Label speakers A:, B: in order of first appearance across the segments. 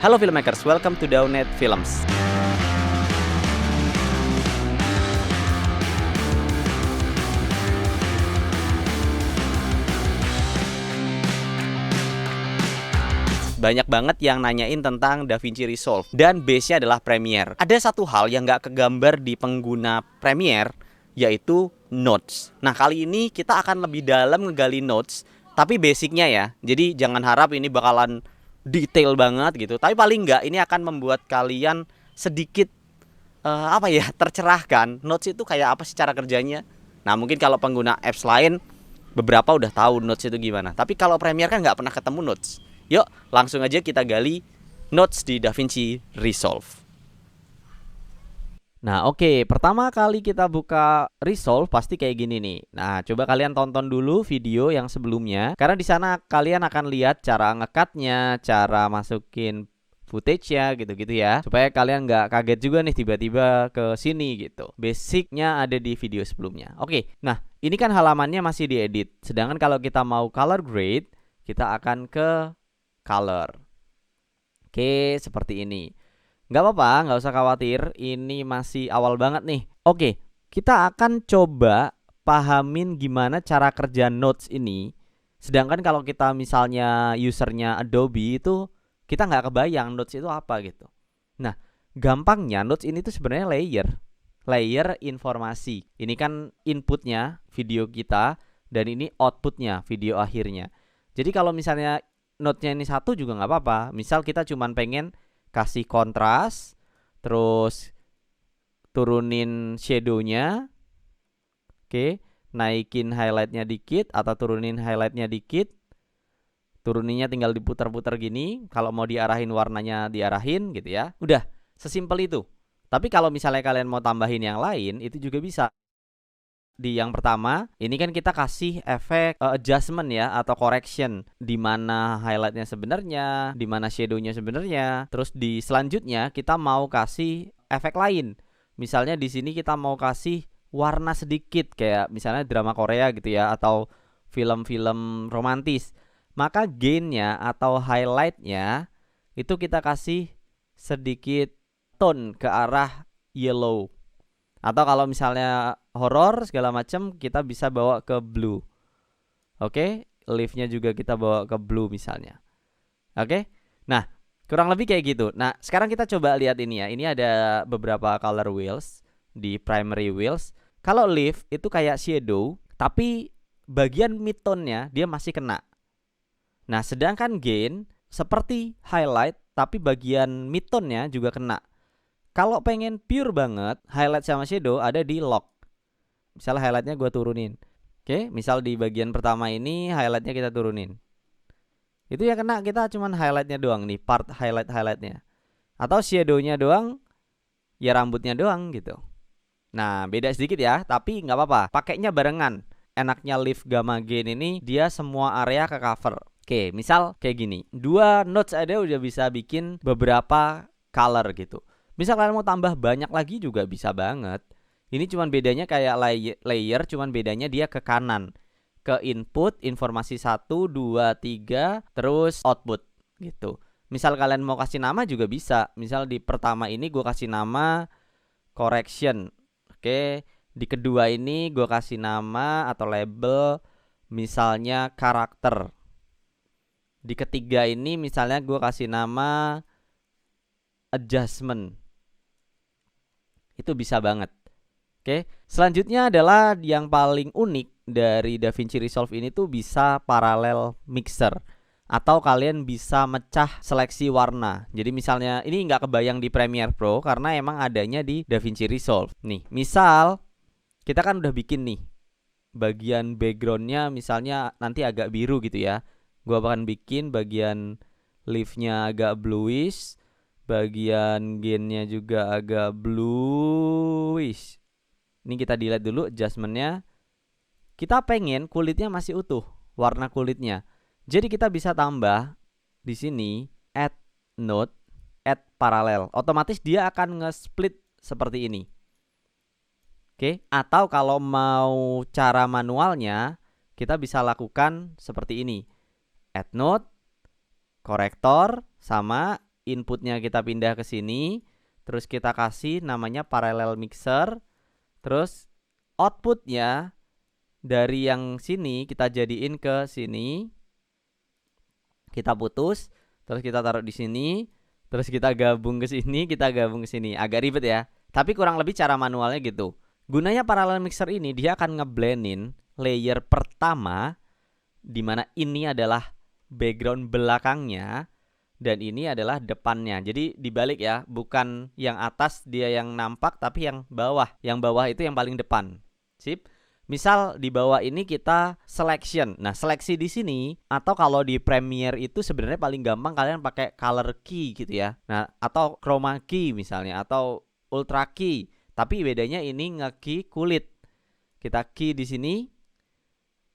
A: Halo filmmakers, welcome to Downet Films. Banyak banget yang nanyain tentang DaVinci Resolve dan base-nya adalah Premiere. Ada satu hal yang nggak kegambar di pengguna Premiere, yaitu notes. Nah, kali ini kita akan lebih dalam ngegali notes, tapi basicnya ya. Jadi jangan harap ini bakalan detail banget gitu. Tapi paling nggak ini akan membuat kalian sedikit tercerahkan. Notes itu kayak apa sih cara kerjanya. Nah, mungkin kalau pengguna apps lain beberapa udah tahu notes itu gimana. Tapi kalau Premiere kan nggak pernah ketemu notes. Yuk, langsung aja kita gali notes di DaVinci Resolve. Nah, oke, pertama kali kita buka Resolve pasti kayak gini nih. Nah, coba kalian tonton dulu video yang sebelumnya, karena di sana kalian akan lihat cara ngecutnya, cara masukin footage-nya gitu-gitu ya, supaya kalian nggak kaget juga nih tiba-tiba ke sini gitu. Basicnya ada di video sebelumnya. Oke, nah ini kan halamannya masih diedit. Sedangkan kalau kita mau color grade, kita akan ke color. Oke, seperti ini. Nggak apa-apa, nggak usah khawatir. Ini masih awal banget nih. Oke, kita akan coba pahamin gimana cara kerja notes ini. Sedangkan kalau kita misalnya usernya Adobe itu, kita nggak kebayang notes itu apa gitu. Nah, gampangnya notes ini tuh sebenarnya layer informasi. Ini kan inputnya video kita, dan ini outputnya video akhirnya. Jadi kalau misalnya note-nya ini satu juga nggak apa-apa. Misal kita cuman pengen kasih kontras, terus turunin shadow-nya, oke, naikin highlight-nya dikit atau turunin highlight-nya dikit, turuninnya tinggal diputar-putar gini. Kalau mau diarahin warnanya diarahin gitu ya. Udah, sesimpel itu. Tapi kalau misalnya kalian mau tambahin yang lain, itu juga bisa. Di yang pertama, ini kan kita kasih efek adjustment ya atau correction, di mana highlightnya sebenarnya, di mana shadownya sebenarnya. Terus di selanjutnya kita mau kasih efek lain. Misalnya di sini kita mau kasih warna sedikit, kayak misalnya drama Korea gitu ya, atau film-film romantis. Maka gainnya atau highlightnya itu kita kasih sedikit tone ke arah yellow. Atau kalau misalnya horor segala macam, kita bisa bawa ke blue. Oke, leaf-nya juga kita bawa ke blue misalnya. Oke, nah kurang lebih kayak gitu. Nah sekarang kita coba lihat ini ya. Ini ada beberapa color wheels di primary wheels. Kalau leaf itu kayak shadow, tapi bagian midtone-nya dia masih kena. Nah sedangkan gain seperti highlight, tapi bagian midtone-nya juga kena. Kalau pengen pure banget, highlight sama shadow ada di lock. Misal highlightnya gue turunin. Oke, misal di bagian pertama ini highlightnya kita turunin. Itu ya kena, kita cuman highlightnya doang nih, part highlightnya. Atau shadownya doang, ya rambutnya doang gitu. Nah beda sedikit ya, tapi nggak apa-apa. Pakainya barengan. Enaknya leaf gamma gain ini, dia semua area ke cover. Oke, misal kayak gini. 2 notes ada udah bisa bikin beberapa color gitu. Misal kalian mau tambah banyak lagi juga bisa banget. Ini cuman bedanya kayak layer, cuman bedanya dia ke kanan. Ke input, informasi 1, 2, 3, terus output gitu. Misal kalian mau kasih nama juga bisa. Misal di pertama ini gue kasih nama correction. Oke, di kedua ini gue kasih nama atau label misalnya karakter. Di ketiga ini misalnya gue kasih nama adjustment. Itu bisa banget. Oke, selanjutnya adalah yang paling unik dari DaVinci Resolve ini tuh bisa parallel mixer, atau kalian bisa mecah seleksi warna. Jadi misalnya ini nggak kebayang di Premiere Pro karena emang adanya di DaVinci Resolve. Nih, misal kita kan udah bikin nih bagian backgroundnya misalnya nanti agak biru gitu ya. Gua akan bikin bagian leaf-nya agak bluish, bagian gainnya juga agak bluish. Ini kita delete dulu adjustmentnya. Kita pengen kulitnya masih utuh, warna kulitnya. Jadi kita bisa tambah di sini add node, add parallel. Otomatis dia akan nge-split seperti ini. Oke, atau kalau mau cara manualnya, kita bisa lakukan seperti ini. Add node, korektor, sama inputnya kita pindah ke sini, terus kita kasih namanya parallel mixer, terus outputnya dari yang sini kita jadiin ke sini, kita putus, terus kita taruh di sini, terus kita gabung ke sini, kita gabung ke sini. Agak ribet ya, tapi kurang lebih cara manualnya gitu. Gunanya parallel mixer ini, dia akan ngeblendin layer pertama, dimana ini adalah background belakangnya dan ini adalah depannya. Jadi dibalik ya, bukan yang atas dia yang nampak, tapi yang bawah. Yang bawah itu yang paling depan. Sip. Misal di bawah ini kita selection. Nah, seleksi di sini atau kalau di Premiere itu sebenarnya paling gampang kalian pakai color key gitu ya. Nah, atau chroma key misalnya atau ultra key. Tapi bedanya ini nge-key kulit. Kita key di sini.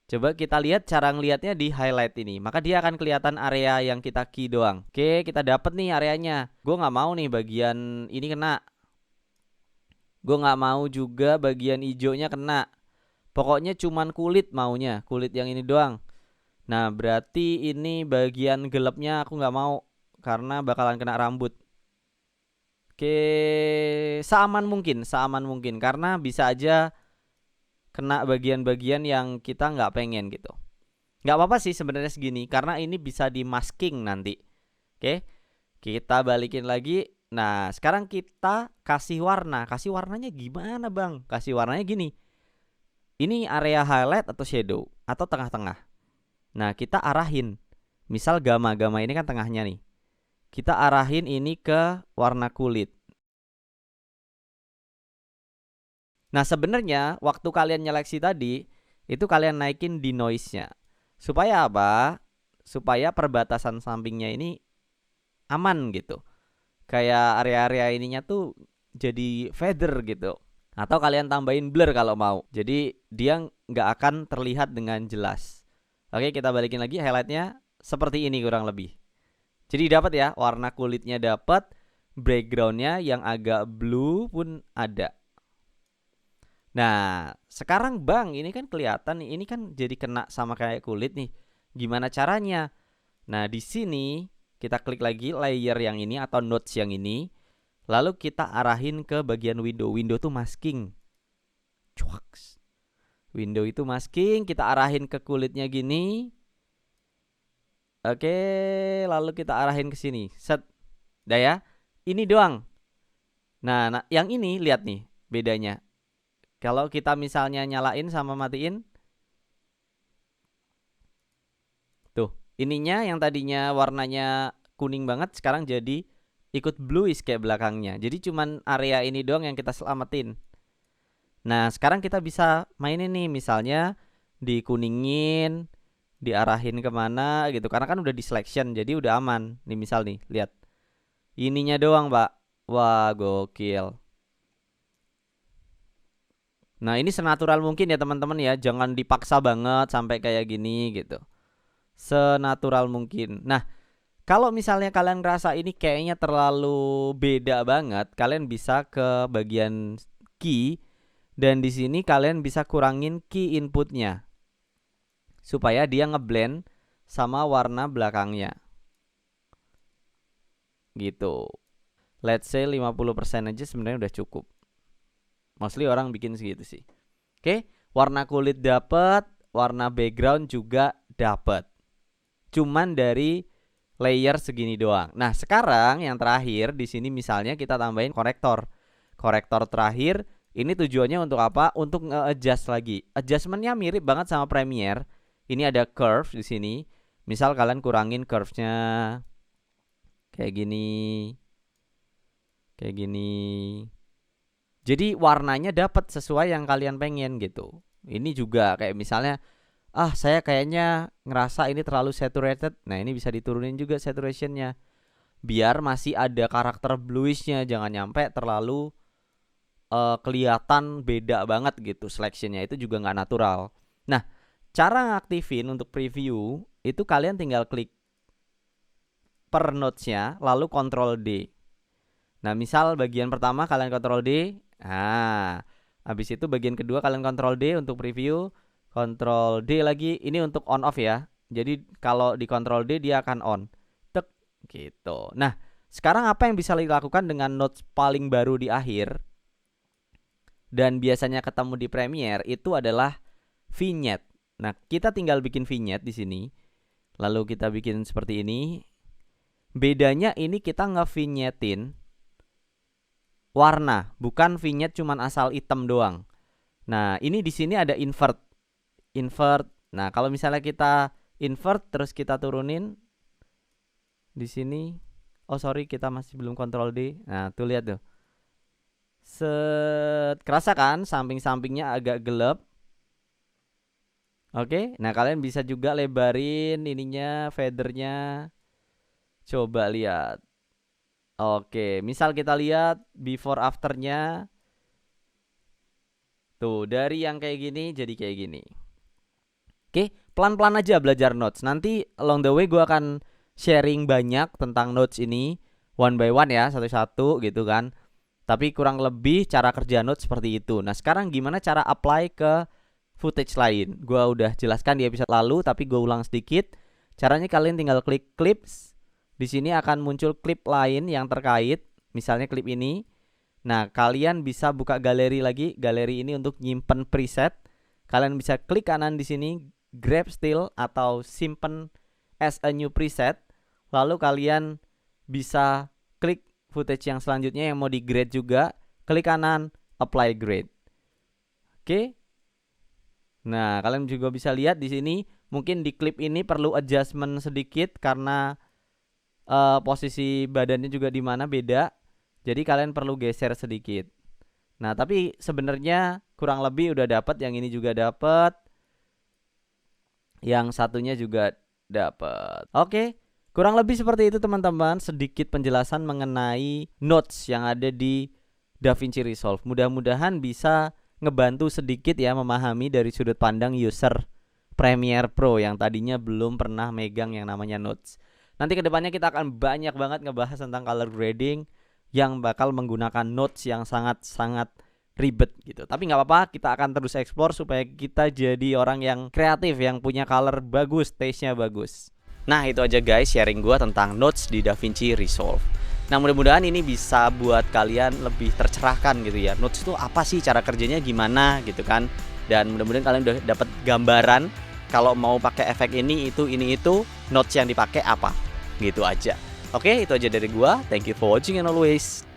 A: Coba kita lihat cara ngelihatnya di highlight ini. Maka dia akan kelihatan area yang kita key doang. Oke, kita dapat nih areanya. Gue nggak mau nih bagian ini kena. Gue nggak mau juga bagian hijaunya kena. Pokoknya cuman kulit maunya, kulit yang ini doang. Nah, berarti ini bagian gelapnya aku nggak mau karena bakalan kena rambut. Oke, seaman mungkin karena bisa aja kena bagian-bagian yang kita nggak pengen gitu. Nggak apa-apa sih sebenarnya segini karena ini bisa di masking nanti. Oke, kita balikin lagi. Nah, sekarang kita kasih warna. Kasih warnanya gimana, Bang? Kasih warnanya gini. Ini area highlight atau shadow atau tengah-tengah. Nah, kita arahin. Misal gamma ini kan tengahnya nih. Kita arahin ini ke warna kulit. Nah, sebenarnya waktu kalian nyeleksi tadi, itu kalian naikin di noise-nya. Supaya apa? Supaya perbatasan sampingnya ini aman gitu. Kayak area-area ininya tuh jadi feather gitu. Atau kalian tambahin blur kalau mau. Jadi dia nggak akan terlihat dengan jelas. Oke, kita balikin lagi highlightnya seperti ini kurang lebih. Jadi dapat ya, warna kulitnya dapat, backgroundnya yang agak blue pun ada. Nah, sekarang Bang, ini kan kelihatan nih, ini kan jadi kena sama kayak kulit nih. Gimana caranya? Nah, di sini kita klik lagi layer yang ini atau nodes yang ini. Lalu kita arahin ke bagian window. Window tuh masking. Cuaks. Window itu masking, kita arahin ke kulitnya gini. Oke, lalu kita arahin ke sini. Set. Dah ya. Ini doang. Nah, yang ini lihat nih bedanya. Kalau kita misalnya nyalain sama matiin. Tuh, ininya yang tadinya warnanya kuning banget sekarang jadi ikut bluish kayak belakangnya. Jadi cuman area ini doang yang kita selamatin. Nah, sekarang kita bisa mainin nih, misalnya dikuningin, diarahin kemana gitu. Karena kan udah di selection, jadi udah aman. Nih misal nih, lihat. Ininya doang, Pak. Wah, gokil. Nah, ini senatural mungkin ya teman-teman ya. Jangan dipaksa banget sampai kayak gini gitu. Senatural mungkin. Nah, kalau misalnya kalian ngerasa ini kayaknya terlalu beda banget, kalian bisa ke bagian key dan di sini kalian bisa kurangin key inputnya supaya dia ngeblend sama warna belakangnya. Gitu. Let's say 50% aja sebenarnya udah cukup. Mostly orang bikin segitu sih. Oke, warna kulit dapat, warna background juga dapat. Cuman dari layer segini doang. Nah, sekarang yang terakhir di sini misalnya kita tambahin korektor. Korektor terakhir ini tujuannya untuk apa? Untuk nge-adjust lagi. Adjustmentnya mirip banget sama Premiere. Ini ada curve di sini. Misal kalian kurangin curve-nya kayak gini. Kayak gini. Jadi warnanya dapat sesuai yang kalian pengen gitu. Ini juga kayak misalnya saya kayaknya ngerasa ini terlalu saturated. Nah, ini bisa diturunin juga saturationnya biar masih ada karakter bluishnya. Jangan nyampe terlalu kelihatan beda banget gitu. Selectionnya itu juga nggak natural. Nah, cara ngaktifin untuk preview itu kalian tinggal klik per notesnya lalu Ctrl D. Nah, misal bagian pertama kalian Ctrl D. Nah, habis itu bagian kedua kalian Ctrl D untuk preview. Ctrl D lagi, ini untuk on off ya. Jadi kalau di Ctrl D dia akan on. Tek gitu. Nah, Sekarang apa yang bisa dilakukan dengan notes paling baru di akhir dan biasanya ketemu di Premiere itu adalah vignette. Nah, kita tinggal bikin vignette di sini. Lalu kita bikin seperti ini. Bedanya ini kita nge-vignettein warna, bukan vignette cuman asal hitam doang. Nah, ini di sini ada invert. Nah, kalau misalnya kita invert terus kita turunin di sini. Oh, sorry, kita masih belum Ctrl D. Nah, tuh lihat tuh. Kerasa kan samping-sampingnya agak gelap. Oke, nah kalian bisa juga lebarin ininya, fadernya. Coba lihat. Oke, misal kita lihat before afternya. Tuh, dari yang kayak gini jadi kayak gini. Oke, pelan-pelan aja belajar notes. Nanti along the way gue akan sharing banyak tentang notes ini, one by one ya, satu-satu gitu kan. Tapi kurang lebih cara kerja notes seperti itu. Nah, sekarang gimana cara apply ke footage lain? Gue udah jelaskan di episode lalu, tapi gue ulang sedikit. Caranya kalian tinggal klik clips. Di sini akan muncul klip lain yang terkait, misalnya klip ini. Nah, kalian bisa buka galeri lagi. Galeri ini untuk nyimpen preset. Kalian bisa klik kanan di sini, grab still atau simpen as a new preset. Lalu kalian bisa klik footage yang selanjutnya yang mau di grade juga. Klik kanan, apply grade. Oke. Nah, kalian juga bisa lihat di sini. Mungkin di klip ini perlu adjustment sedikit karena posisi badannya juga di mana beda. Jadi kalian perlu geser sedikit. Nah, tapi sebenarnya kurang lebih udah dapat, yang ini juga dapat. Yang satunya juga dapat. Oke, kurang lebih seperti itu teman-teman, sedikit penjelasan mengenai notes yang ada di DaVinci Resolve. Mudah-mudahan bisa ngebantu sedikit ya memahami dari sudut pandang user Premiere Pro yang tadinya belum pernah megang yang namanya notes. Nanti kedepannya kita akan banyak banget ngebahas tentang color grading yang bakal menggunakan notes yang sangat-sangat ribet gitu. Tapi nggak apa-apa, kita akan terus explore supaya kita jadi orang yang kreatif, yang punya color bagus, taste-nya bagus. Nah, itu aja guys sharing gue tentang notes di DaVinci Resolve. Nah, mudah-mudahan ini bisa buat kalian lebih tercerahkan gitu ya. Notes itu apa sih, cara kerjanya gimana gitu kan. Dan mudah-mudahan kalian udah dapat gambaran kalau mau pakai efek ini itu, notes yang dipakai apa. Gitu aja. Oke, itu aja dari gua. Thank you for watching and always